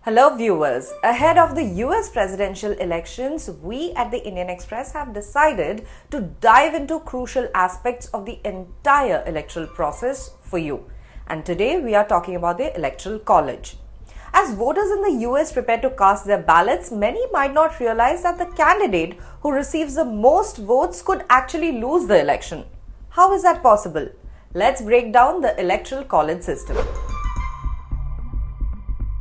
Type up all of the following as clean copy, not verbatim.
Hello viewers, ahead of the US presidential elections, we at the Indian Express have decided to dive into crucial aspects of the entire electoral process for you. And today we are talking about the Electoral College. As voters in the US prepare to cast their ballots, many might not realize that the candidate who receives the most votes could actually lose the election. How is that possible? Let's break down the Electoral College system.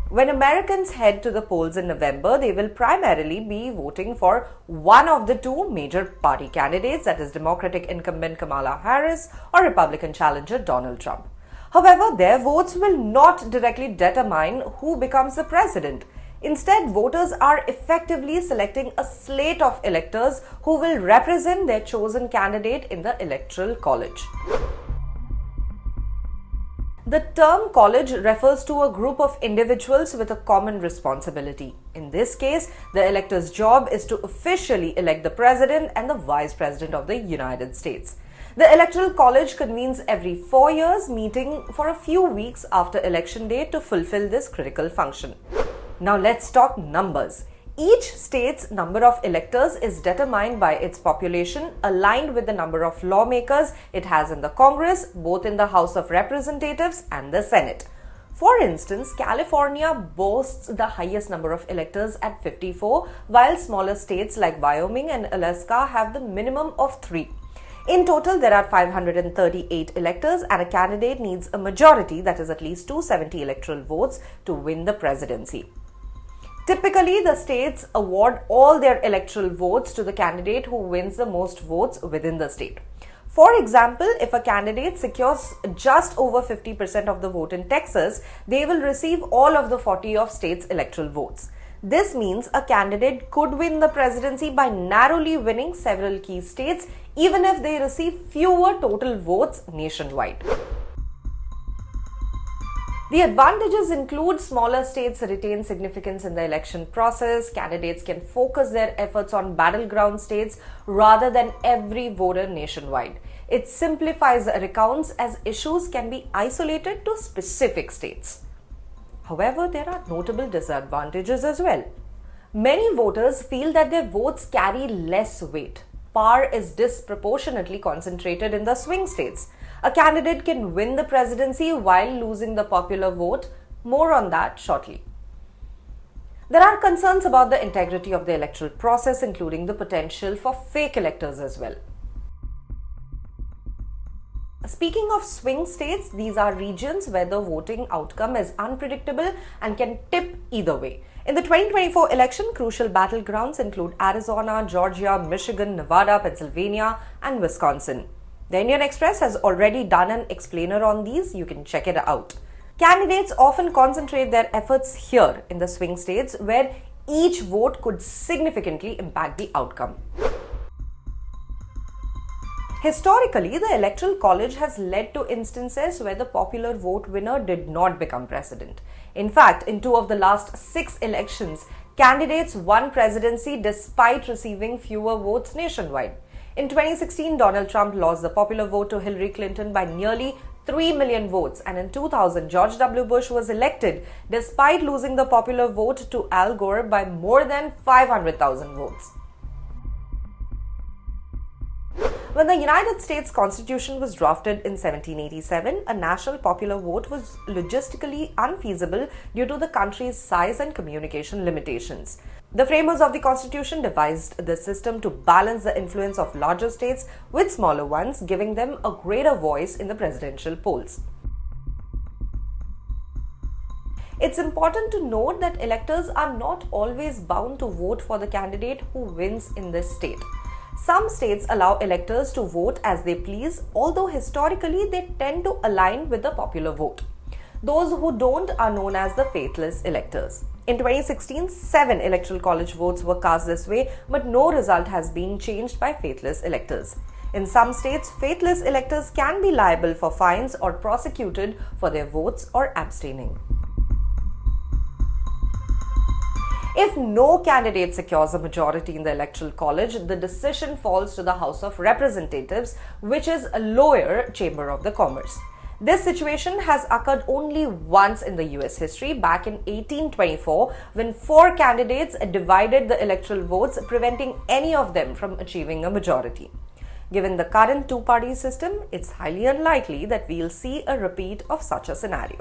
When Americans head to the polls in November, they will primarily be voting for one of the two major party candidates, that is Democratic incumbent Kamala Harris or Republican challenger Donald Trump. However, their votes will not directly determine who becomes the president. Instead, voters are effectively selecting a slate of electors who will represent their chosen candidate in the Electoral College. The term college refers to a group of individuals with a common responsibility. In this case, the elector's job is to officially elect the president and the vice president of the United States. The Electoral College convenes every 4 years, meeting for a few weeks after election day to fulfill this critical function. Now let's talk numbers. Each state's number of electors is determined by its population, aligned with the number of lawmakers it has in the Congress, both in the House of Representatives and the Senate. For instance, California boasts the highest number of electors at 54, while smaller states like Wyoming and Alaska have the minimum of 3. In total, there are 538 electors, and a candidate needs a majority, that is at least 270 electoral votes, to win the presidency. Typically, the states award all their electoral votes to the candidate who wins the most votes within the state. For example, if a candidate secures just over 50% of the vote in Texas, they will receive all of the 40 of state's electoral votes. This means a candidate could win the presidency by narrowly winning several key states, even if they receive fewer total votes nationwide. The advantages include smaller states retain significance in the election process, candidates can focus their efforts on battleground states rather than every voter nationwide. It simplifies recounts as issues can be isolated to specific states. However, there are notable disadvantages as well. Many voters feel that their votes carry less weight. Power is disproportionately concentrated in the swing states. A candidate can win the presidency while losing the popular vote. More on that shortly. There are concerns about the integrity of the electoral process, including the potential for fake electors as well. Speaking of swing states, these are regions where the voting outcome is unpredictable and can tip either way. In the 2024 election, crucial battlegrounds include Arizona, Georgia, Michigan, Nevada, Pennsylvania, and Wisconsin. The Indian Express has already done an explainer on these, you can check it out. Candidates often concentrate their efforts here in the swing states where each vote could significantly impact the outcome. Historically, the Electoral College has led to instances where the popular vote winner did not become president. In fact, in 2 of the last 6 elections, candidates won presidency despite receiving fewer votes nationwide. In 2016, Donald Trump lost the popular vote to Hillary Clinton by nearly 3 million votes, and in 2000, George W. Bush was elected despite losing the popular vote to Al Gore by more than 500,000 votes. When the United States Constitution was drafted in 1787, a national popular vote was logistically unfeasible due to the country's size and communication limitations. The framers of the Constitution devised the system to balance the influence of larger states with smaller ones, giving them a greater voice in the presidential polls. It's important to note that electors are not always bound to vote for the candidate who wins in this state. Some states allow electors to vote as they please, although historically they tend to align with the popular vote. Those who don't are known as the Faithless electors. In 2016, 7 Electoral College votes were cast this way, but no result has been changed by Faithless electors. In some states, Faithless electors can be liable for fines or prosecuted for their votes or abstaining. If no candidate secures a majority in the Electoral College, the decision falls to the House of Representatives, which is a lower chamber of the Commerce. This situation has occurred only once in the US history, back in 1824, when 4 candidates divided the electoral votes, preventing any of them from achieving a majority. Given the current two-party system, it's highly unlikely that we'll see a repeat of such a scenario.